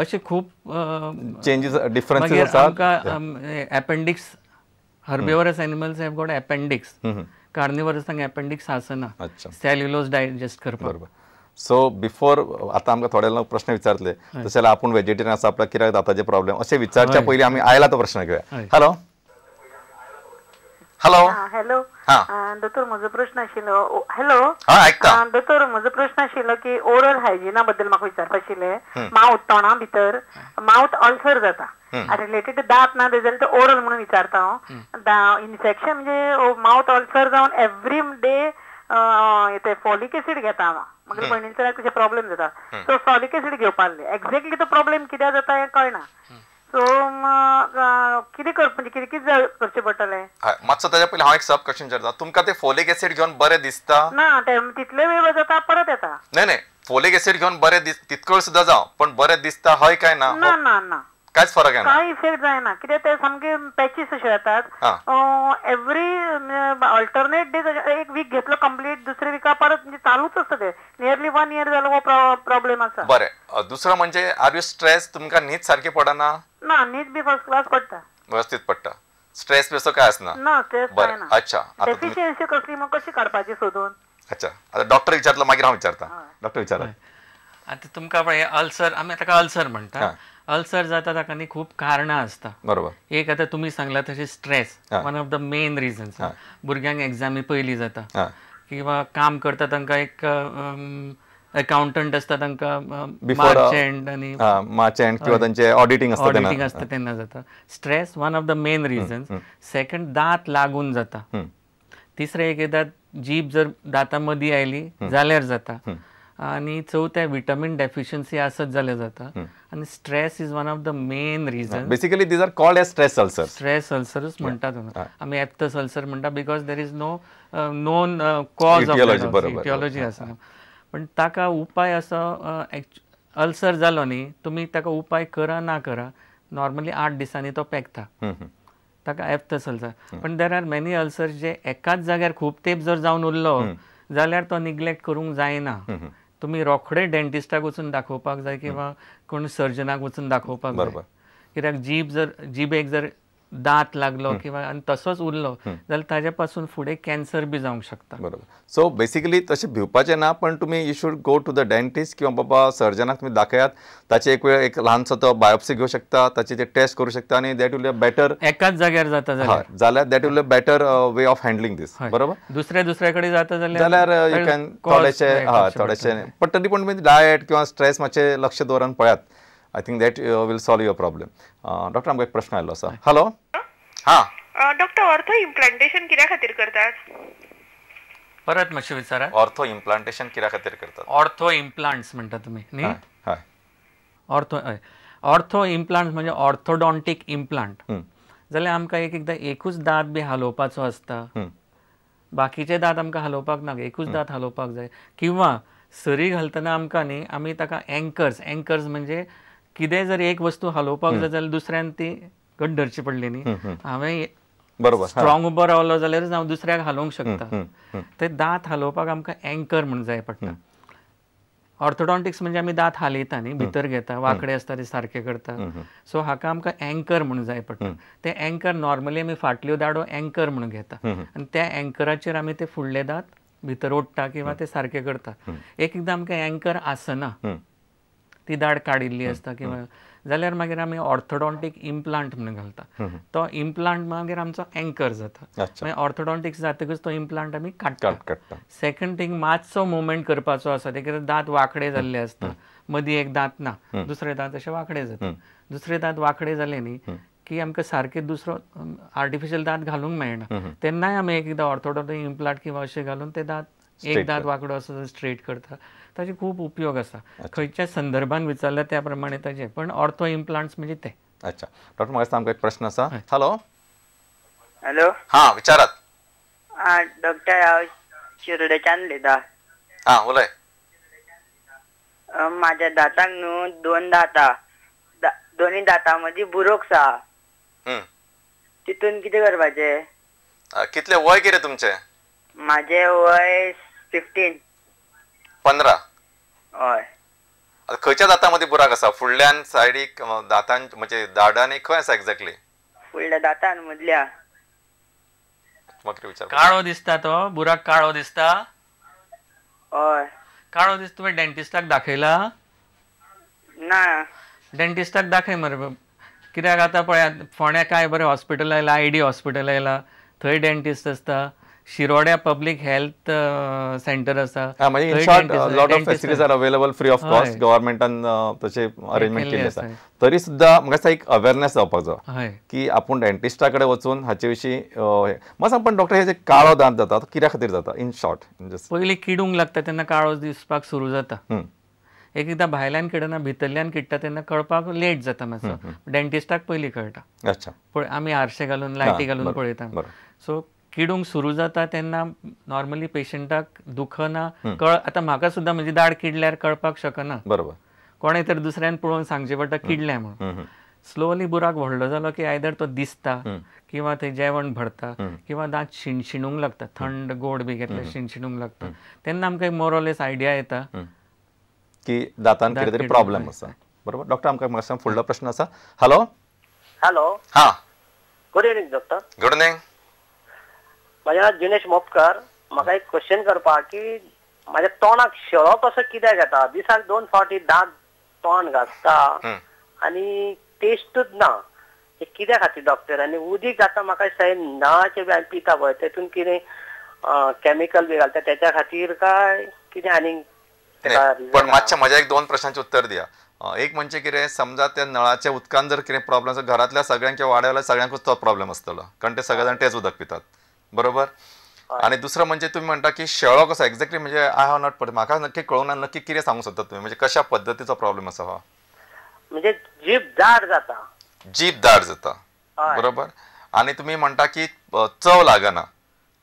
असे खूप changes differences आसात. Appendix herbivorous animals have got appendix. Carnivorous तांकां एपेंडिक्स आसना. सेल्युलोज डायजेस्ट करपाक. सो बिफोर आता आमकां थोडे लोक प्रश्न विचारतले तशें जाल्यार आपूण वेजिटेरियन आसा आपल्याक कित्याक दाताचे प्रॉब्लेम अशें विचारच्या पयलीं आमी आयला तो प्रश्न घेवया. हॅलो हॅलो हॅलो दोतोर म्हजो प्रश्न आशिल्लो. हॅलो दोतोर म्हजो प्रश्न आशिल्लो की ओरल हायजिना बद्दल म्हाका विचारपाक आशिल्लें. माउथ तोंडा भितर माउथ अल्सर जाता रिलेटेड टू दांत ना जाल्यार तो ओरल म्हणून विचारता हांव. इन्फेक्शन म्हणजे माउथ अल्सर जावन एवरी डे ते फॉलिक एसीड घेता हांव. म्हाका भयणीचो तशें प्रॉब्लेम जाता. सो फॉलिक एसीड घेवपा लागले. एक्झॅक्टली तो प्रॉब्लेम कित्याक जाता हें कळना. सो कितें म्हणजे कितें करचें पडटलें. मातसो ताच्या पयलीं हांव एक सब क्वेश्चन विचारता. तुमकां ते फॉलिक एसीड घेवन बरें दिसता? ना तितले वेळ जाता परत येता. नाही फॉलिक एसीड घेवन बरें तितकळ सुद्दां जावं पण बरें दिसता हय काय ना? ना ना ना कांयच फरक येना. कांय इफेक्ट जायना कित्याक ते सामके पॅचीस अशे येतात. एवरी अल्टरनेट डे एक वीक घेतलो कंप्लीट दुसरे विका परत म्हणजे चालूच आसता ते. नियरली 1 year जालो हो प्रॉब्लेम आसा. बरें दुसरो म्हणजे आर यू स्ट्रेस? तुमकां न्हीद सारकी पडना? ना न्हीद बी फर्स्ट क्लास पडटा. व्यवस्थित पडटा. स्ट्रेस बिसो काय आसना? ना स्ट्रेस काय ना. अच्छा डेफिशियन्सी कसली मग कशी काडपाची सोदून. अच्छा आता डॉक्टर विचारलो मागीर हांव विचारता. डॉक्टर विचारा. आता तुमकां पळय अल्सर आमी ताका अल्सर म्हणटा. अल्सर जाता ताका न्ही खूब कारणां आसता. बरोबर. एक आता तुमी सांगला तशें stress one of the main reasons. भुरग्यांक एग्जामी पयलीं जाता किंवा काम करता तांकां एक अकाउंटंट आसता तांकां मार्चेंट आनी मार्चेंट किंवा तांचे ऑडिटिंग आसता तेन्ना जाता. Stress one of the main reasons. Second दांत लागून जाता. तिसरें एकदां जीब जर दांता मदीं आयली जाल्यार जाता. आनी चवथें विटामीन डेफिशियन्सी आसत जाल्यार जाता. आनी stress is one of the main reason. Basically these are called as stress ulcer. Stress अल्सरूच म्हणटात आमी एप्थस अल्सर म्हणटा because there is no known cause of aetiology आसा. पण ताका उपाय असो अल्सर जालो न्ही तुमी ताका उपाय करा ना करा नॉर्मली 8 दिसांनी तो पेकता. ताका एप्थस अल्सर. पण देर आर मेनी अल्सर जे एकाच जाग्यार खूब तेंप जर जावन उरलो जाल्यार तो निग्लेक्ट करूंक जायना. तुमी रोखडे डेंटिस्टाक वचून दाखोवपाक जाय किंवा कोण सर्जनाक वचून दाखोवपाक जाय. कित्याक जिबेक जर दांत लागलो किंवा आनी तसोच उरलो जाल्यार ताज्या पासून फुडें कॅन्सर बी जावंक शकता. बरोबर. सो बेसिकली तशें भिवपाचें ना पण तुमी you should go to the dentist किंवा बाबा सर्जनाक तुमी दाखयात. ताचे एक वेळ एक ल्हानसो तो बायोप्सी घेवं शकता ताचे ते टेस्ट करूं शकता आनी दॅट विल बेटर. एकाच जाग्यार जाता जाल्यार that will better way of handling this. बरोबर. दुसरे कडेन जाता जाल्यार यू कॅन थोडेशें पण तरी पण तुमी डायट किंवा स्ट्रेस मातशें लक्ष दवरून पळयात. I think that will solve your problem. Doctor आमकां एक प्रश्न आयलो आसा. हॅलो डॉक्टर ऑर्थो इम्प्लांटेशन कित्या खातीर करतात? परत मातशें विचारा. ऑर्थो इम्प्लांटेशन कित्या खातीर करतात? ऑर्थो इम्प्लांट्स म्हणटा तुमी न्ही. ऑर्थो इम्प्लांट्स म्हणजे ऑर्थोडॉन्टिक इम्प्लांट. जाल्यार आमकां एकदां एकूच दांत बी हालोवपाचो आसता. बाकीचे दांत आमकां हालोवपाक नाका एकूच दांत हालोवपाक जाय. किंवा सरी घालतना आमकां न्ही आमी ताका एंकर्स म्हणजे कितें जर एक वस्तू हालोवपाक जाय जाल्यार दुसऱ्यान ती घट धरची पडली न्ही. हांवें बरोबर स्ट्रॉंग उबो रावलो जाल्यारूच हांव दुसऱ्याक हालोवंक शकता. ते दांत हालोवपाक आमकां एंकर म्हणून जाय पडटा. ऑर्थोडॉन्टिक्स म्हणजे आमी दांत हालयता न्ही भितर घेता वांकडे आसता ते सारके करता. सो हाका आमकां एंकर म्हणून जाय पडटा. ते एंकर नॉर्मली आमी फाटल्यो दाडो एंकर म्हणून घेता आनी त्या एंकराचेर आमी ते फुडले दांत भितर ओडटा किंवा ते सारके करता. एकदां आमकां एंकर आसना ती दाड काडिल्ली आसता किंवा जाल्यार मागीर आमी ऑर्थोडॉन्टिक इम्प्लांट म्हणून घालता. तो इम्प्लांट मागीर आमचो एंकर जाता. मागीर ऑर्थोडॉन्टिक्स जातकच तो इम्प्लांट आमी काडटा. सेकंड थिंग मातसो मुवमेंट करपाचो आसा. ते कितें दांत वांकडे जाल्ले आसता मदीं एक दांत ना दुसरे दांत अशे वांकडे जाता. दुसरे दांत वांकडे जाले न्ही की आमकां सारके दुसरो आर्टिफिशियल दांत घालूंक मेळना. तेन्नाय आमी एकदां ऑर्थोडॉन्टिक इम्प्लांट किंवा अशें घालून ते दांत एक दांत वांकडो आसा स्ट्रेट करता. ताचे खूब उपयोग आसा. खंयच्या संदर्भान विचारल्या त्या प्रमाणे ताचे पण ऑर्थो इम्प्लांट्स म्हणजे ते. अच्छा डॉक्टर म्हाका आमकां एक प्रश्न आसा. हॅलो विचारात. डॉक्टर हांव शिरोडेच्यान उलयतां. उलय. म्हाज्या दातांक न्हू 2 दांत आसा. दोनी दांतां मदीं बुरोक्स आसा. तितून कितें करपाचें? कितले वय कितें तुमचें? म्हाजें वय 15. 15. हय. खंयच्या दातांमध्ये बुराक आसा? फुडल्यान सायडीक दातां म्हणजे दाडांनी खंय आसा एक्झॅक्टली? फुडल्या दातान मदल्या. काळो दिसता तो बुराक, काळो दिसता? हय काळो दिसता. तुवें डेंटिस्टाक दाखयला? ना. डेंटिस्टाक दाखय मरे. कित्याक आतां पळयात फोंड्या काय बरें हॉस्पिटल आयला, ID हॉस्पिटल आयला, थंय डेंटिस्ट आसता. शिरोड्या पब्लीक हेल्थ सेंटर आसा. In short lot of facilities are available free of cost. गव्हर्नमेंटान तशें अरेंजमेंट केल्ले आसा. तरी सुद्दां म्हाका दिसता एक अवेरनेस जावपाक जाय की आपूण डेंटिस्टा कडेन वचून हाचे विशीं म्हाका सांग. पण डॉक्टर हे जे काळो दांत जाता तो कित्या खातीर जाता? इन शॉर्ट पयलीं किडूंक लागता तेन्ना काळो दिसपाक सुरू जाता. एकदां भायल्यान किडना भितरल्यान किडटा तेन्ना कळपाक लेट जाता मातसो. डेंटिस्टाक पयलीं कळटा. अच्छा. पळय आमी हारशे घालून लायटी घालून पळयता. सो किडूंक सुरू जाता तेन्ना नॉर्मली पेशंटाक दुखना. आतां म्हाका सुद्दां म्हजी दाड किडल्यार कळपाक शकना. बरोबर. कोणें तर दुसऱ्यान पळोवन सांगचें पडटा किडल्या म्हणून. स्लोली बुराक व्हडलो जालो की आयदर तो दिसता किंवा थंय जेवण भरता किंवा दांत शिणशिणूंक लागता. थंड गोड बी घेतल्यार शिणशिणूंक लागता. तेन्ना आमकां एक मोरलेस आयडिया येता की दातांत कितें तरी प्रॉब्लेम आसा. बरोबर. डॉक्टर आमकां मातसो फुडलो प्रश्न आसा. हॅलो. हॅलो. हा. Good evening doctor. Good evening. म्हजें नांव दिनेश मोपकार. म्हाका एक क्वेश्चन करपाक की म्हाज्या तोंडाक शेळो कसो कित्याक येता? दिसाक 2 फावटी दांत तोंड घासता आनी टेस्टूच ना. हे कित्या खातीर डॉक्टर? आनी उदीक आतां म्हाका दिसता नळाचें बी आमी पिता पळय तेतून कितें कॅमिकल बी घालता त्याच्या खातीर काय कितें आनीक? पण मातशें म्हज्या एक 2 प्रश्नांचें उत्तर दिया. एक म्हणजे कितें, समजा त्या नळाच्या उदकान जर कितें प्रॉब्लेम आसा घरातल्या सगळ्यांक किंवा वाड्यावयल्या सगळ्यांकूच तो प्रॉब्लेम आसतलो कारण ते सगळे जाण तेच उदक पितात. बरोबर. आणि दुसरं म्हणजे तुम्ही म्हणटा की शेळो कसो एक्झॅक्टली म्हणजे आय हॅव नॉट पडत. म्हाका नक्की कळूंक ना नक्की कितें सांगूंक सोदता तुम्ही? म्हणजे कशा पद्दतीचो प्रॉब्लेम आसा हो? म्हणजे जीभ जाड जाता. जीभ दाड जाता. बरोबर. आणि तुम्ही म्हणटा की चव लागना.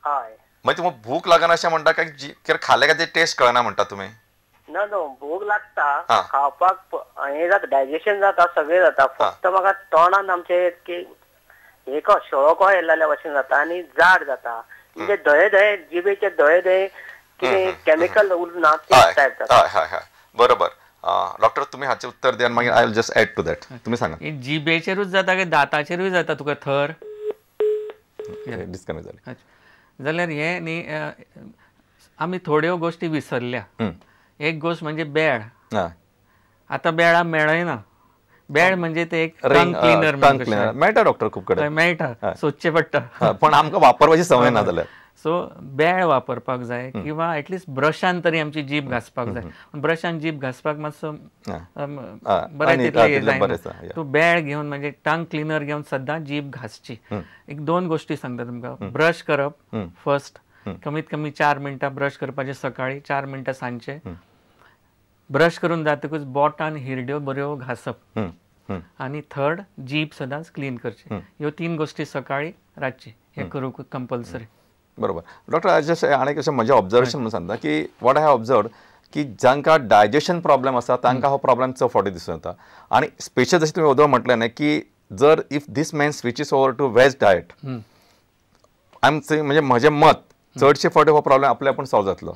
हय. म्हणजे तुम्ही भूक लागना अशें म्हणटा काय कितें खाल्ले काय ते टेस्ट कळना म्हणटा तुम्ही? नो भूक लागता. खावपाक हे जाता, डायजेशन जाता, सगळें जाता. फक्त म्हाका तोंडान आमचे हे शेळो कहो येयल्ल्या भशेन जाता आनी जाड जाता. म्हणजे धये जिबेचे धये कितें कॅमिकल उरना ते टायप जाता. हय हय. बरोबर. डॉक्टर तुम्ही हाचे उत्तर दिया मागीर I will just add to that. तुम्ही सांगा. जिबेचेरूच जाता काय दाताचेरूय जाता तुका थर? डिस्कनेक्ट जाले जाल्यार हे न्ही आमी थोड्यो गोश्टी विसरल्या. एक गोष्ट म्हणजे बेळ. आता बेळा मेळयना. बेळ म्हणजे ते एक टंग क्लिनर मेळटा डॉक्टर खूब कडेन मेळटा, सोदचें पडटा. पण आमकां वापरपाची संवय ना जाल्यार. सो बेळ वापरपाक जाय किंवा एटलिस्ट ब्रशान तरी आमची जीभ घासपाक जाय. ब्रशान जीभ घासपाक मातसो बरें तितलें जायना. तूं बेळ घेवन म्हणजे टंग क्लिनर घेवन सद्दां जीभ घासची. एक 2 गोश्टी सांगता तुमकां. ब्रश करप फर्स्ट. कमीत कमी 4 मिनटां ब्रश करपाचें सकाळी, 4 मिनटां सांजचे. ब्रश करून जातकूच बोटान हिरड्यो बऱ्यो घासप. आनी थर्ड जीभ सदांच क्लीन करची. ह्यो 3 गोश्टी सकाळी रातची हे करूंक कंपल्सरी. बरोबर. डॉक्टर जस्ट आनीक अशें म्हजें ऑब्जर्वेशन म्हणून सांगता की वॉट आय हॅव ऑब्जर्वड की जांकां डायजेशन प्रॉब्लेम आसा तांकां हो प्रॉब्लेम चड फावटी दिसून येता. आनी स्पेशल जशें तुवें उदक म्हटलें न्ही की जर if this man switches over to veg diet I am saying म्हणजे म्हजें मत चडशे फावटी हो प्रॉब्लेम आपले आपूण सॉल्व जातलो.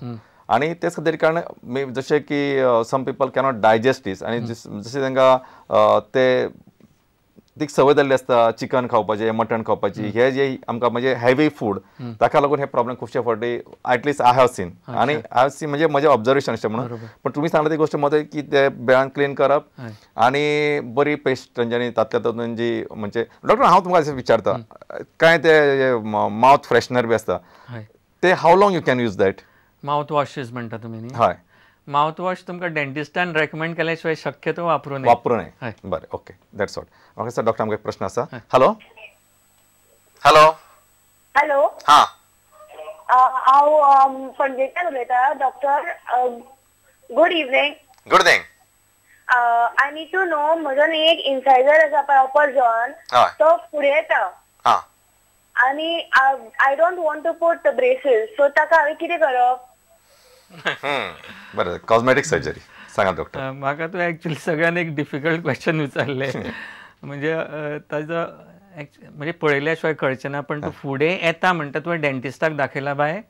आणि तेच खातीर कारण जशें की सम पीपल कॅनॉट डायजेस्ट दीस आनी जशें तांकां ते ती संवय जाल्ली आसता चिकन खावपाचें, मटण खावपाची, हे जे आमकां म्हणजे हेवी फूड ताका लागून हे प्रॉब्लेम खुबशे फावटी एटलिस्ट आय हॅव सीन. आनी आय हॅव सीन म्हणजे म्हजें ऑब्जर्वेशन अशें म्हणून. पण तुमी सांगता ती गोश्ट मत की ते बेळान क्लीन करप आनी बरी पेस्ट तांच्यांनी तातल्या तातून जी म्हणजे डॉक्टर हांव तुमकां अशें विचारता कांय ते माउथ फ्रेशनर बी आसता ते how long you can use that? Mouth washes म्हणटा तुमी न्ही? हय. माउथ वॉश तुमकां डेंटिस्टान रेकमेंड केल्या शिवाय शक्यतो वापरूं नये. बरें. ओके. That's all. म्हाका सर डॉक्टर आमकां एक प्रश्न आसा. हॅलो. हॅलो. हॅलो. हां. हांव पणजेच्यान उलयतां. Doctor good evening. Good evening. I need to know म्हजो न्ही एक इन्सायजर आसा प्रॉपर जॉन तो फुडें येता आनी I don't want to put braces so ताका हांवें कितें करप? बरें. कॉस्मेटिक सर्जरी सांगा डॉक्टर. म्हाका तूं एक्चुअली सगळ्यान एक डिफिकल्ट क्वेश्चन विचारले. म्हणजे ताजो म्हणजे पळयल्या शिवाय कळचें ना. पण तूं फुडें येता म्हणटा तुवें डेंटिस्टाक दाखयला बाय?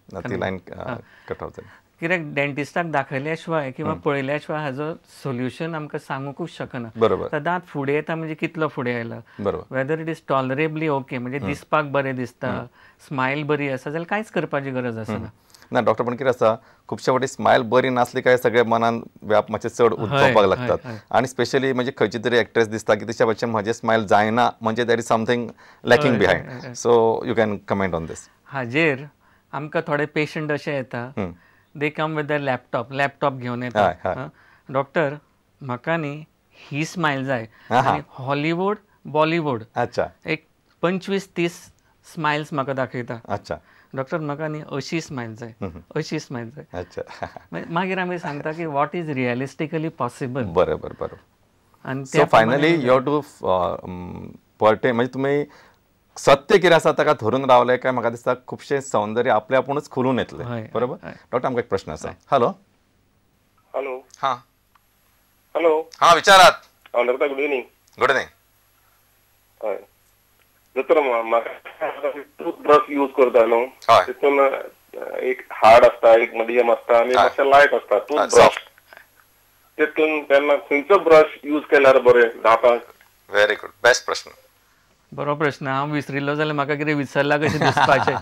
ती लायन कट आउट जाली. कित्याक डेंटिस्टाक दाखयल्या शिवाय किंवा पळयल्या शिवाय हाजो सोल्युशन आमकां सांगूंकूच शकना. बरोबर. दांत फुडें येता म्हणजे कितलो फुडें आयला, बरोबर. वेदर इट इज टॉलरेबली ओके, म्हणजे दिसपाक बरें दिसता, स्मायल बरी आसा जाल्यार कांयच करपाची गरज आसना. ना डॉक्टर, पण कितें आसा, खुबशे फावटी स्मायल बरी नासली काय सगळे मनान व्याप मातशे चड उठोवपाक लागतात. आनी स्पेशली म्हणजे खंयची तरी एक्ट्रेस दिसता की तिच्या भाशेन म्हजें स्मायल जायना, म्हणजे there is something lacking behind. So you can comment on this. हाजेर आमकां थोडे पेशंट अशे येता, they come with the laptop घेवन येता. डॉक्टर, म्हाका न्ही ही स्मायल जाय, आनी हॉलिवूड बॉलिवूड एक 25-30 स्मायल्स म्हाका दाखयता. अच्छा. डॉक्टर, म्हाका न्ही अशी स्मायल जाय, अशी स्मायल जाय. मागीर आमी सांगता की वॉट इज रियलिस्टिकली पॉसिबल. बरोबर बरोबर. आनी so finally you have to पर्टे, म्हणजे तुमी सत्य कितें आसा ताका धरून रावले काय म्हाका दिसता खुबशें सौंदर्य आपले आपुणूच खुलून येतलें. बरोबर. डॉक्टर, आमकां एक प्रश्न आसा. हॅलो. हॅलो. हां. हॅलो. हां, विचारात. Doctor, good evening. Good evening. हय डॉक्टर, म्हाका टूथब्रश यूज करता न्हू, तितून एक हार्ड आसता, एक मिडियम आसता आनी मातशें लायट आसता टूथब्रश. तितून तेन्ना खंयचो ब्रश यूज केल्यार बरें दांताक? व्हेरी गुड, बेस्ट प्रश्न. बरो प्रश्न. हांव विसरिल्लो जाल्यार म्हाका कितें विसरला कशें दिसपाचें.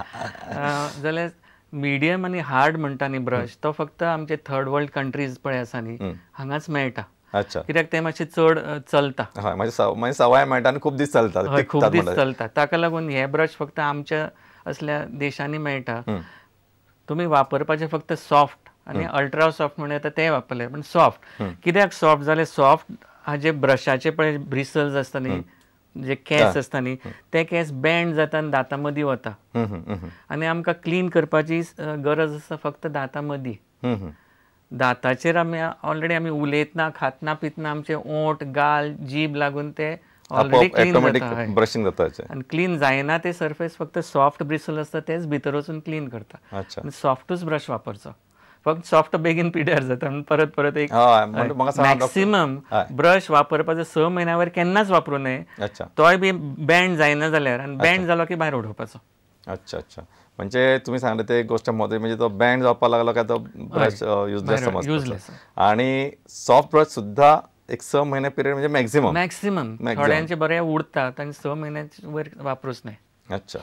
जाल्यार मिडियम आनी हार्ड म्हणटा न्ही ब्रश, तो फक्त आमचे थर्ड वर्ल्ड कंट्रीज पळय आसा न्ही, हांगाच मेळटा. अच्छा. कित्याक ते मातशें चड चलता. हय, म्हणजे सवाय मेळटा आनी खूब दीस चलता. हय, खूब दीस चलता. ताका लागून हे ब्रश फक्त आमच्या असल्या देशांनी मेळटा. तुमी वापरपाचे फक्त सॉफ्ट आनी अल्ट्रा सॉफ्ट म्हणून येता ते वापरले. पण सॉफ्ट कित्याक सॉफ्ट जाल्यार सॉफ्ट हाजे ब्रशाचे पळय ब्रिसल्स आसता न्ही, जे केस आसता न्ही, ते केस बँड जाता आनी दांता मदीं वता. आनी आमकां क्लीन करपाची गरज आसा फक्त दांता मदीं. दांताचेर ऑलरेडी आमी उलयतना खातना पितना आमचे ओंठ, गाल, जीब लागून ते ऑलरेडी क्लीन जाता. ब्रशिंग जाता. आनी क्लीन जायना ते सरफेस फक्त सॉफ्ट ब्रिसल आसता तेच भितर वचून क्लीन करता. सॉफ्टूच ब्रश वापरचो. फक्त सॉफ्ट बेगीन पिड्यार जाता. परत परत एक मॅक्सिमम ब्रश वापरपाचो 6 म्हयन्या वयर केन्नाच वापरूं नये. तोय बी बँड जायना जाल्यार, आनी बँड जालो की भायर उडोवपाचो. अच्छा अच्छा. म्हणजे तुम्ही सांगले ते गोष्ट महत्वाची, म्हणजे तो बँड जावपाक लागलो काय तो ब्रश युजलेस समजता. आणि सॉफ्ट ब्रश सुद्धा एक 6 महिने पिरियड म्हणजे मॅक्सिमम थोड्यांचे बरे उडतात आनी 6 महिन्याचे वयर वापरूच नाही. अच्छा.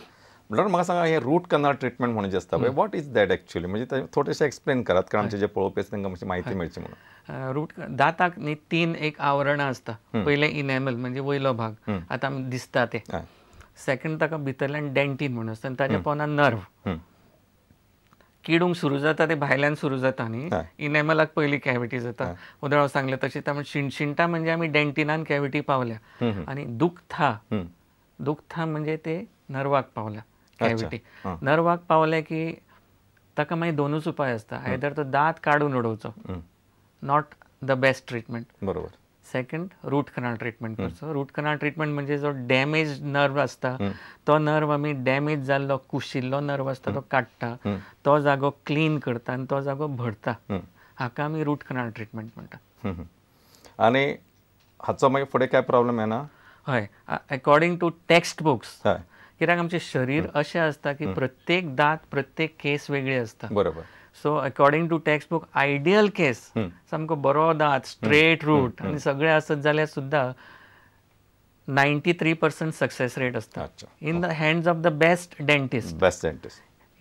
डॉक्टर, म्हाका सांगा, हे रूट कनाल ट्रिटमेंट म्हणून जे असता पळय, वॉट इज दॅट एक्चुअली? म्हणजे थोडेशें एक्सप्लेन करात, कारण आमचे जे पळोवपी आसा तांकां मातशी माहिती मेळची म्हणून. रूट दांताक न्ही 3 एक आवरणां आसता. पयलें इनेमल म्हणजे वयलो भाग, आतां आमी दिसता ते. सेकंड ताका भितरल्यान डेंटीन म्हणून आसता, आनी ताच्या पोंदां नर्व. किडूंक सुरू जाता ते भायल्यान सुरू जाता न्ही, इनेमलाक पयली कॅविटी जाता. उदळ सांगलें तशें तां शिणशिणटा म्हणजे आमी डेंटिनान कॅविटी पावल्या. आनी दुखता म्हणजे ते नर्वाक पावल्या कॅविटी. नर्वाक पावले की ताका मागीर 2च उपाय आसता. आयदर तो दांत काडून उडोवचो, नॉट द बेस्ट ट्रिटमेंट. बरोबर. सेकंड, रूट कनाल ट्रिटमेंट करचो. रूट कनाल ट्रिटमेंट म्हणजे जो डॅमेज नर्व आसता, तो नर्व आमी डॅमेज जाल्लो कुशिल्लो नर्व आसता तो काडटा, तो जागो क्लीन करता आनी तो जागो भरता. हाका आमी रूट कनाल ट्रिटमेंट म्हणटा. आनी हाचो मागीर फुडें काय प्रॉब्लेम येना? हय, अकॉर्डिंग टू टेक्स्ट बुक्स. कित्याक आमचें शरीर अशें आसता की प्रत्येक दांत प्रत्येक केस वेगळी आसता. बरोबर. So according to text book ideal case सामको बरो दांत, स्ट्रेट रूट आनी सगळें आसत जाल्यार सुद्दां 93% सक्सेस रेट आसता in the hands of the best dentist.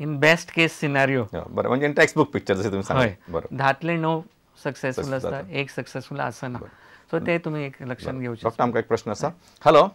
In best case scenario. बरोबर. म्हणजे टेक्स्ट बुक पिक्चर जशें तुमी सांगले. 10तले 9 सक्सेसफूल आसता, एक सक्सेसफूल आसना. सो ते तुमी एक लक्षात घेवचें. डॉक्टर, आमकां एक प्रश्न आसा. हॅलो.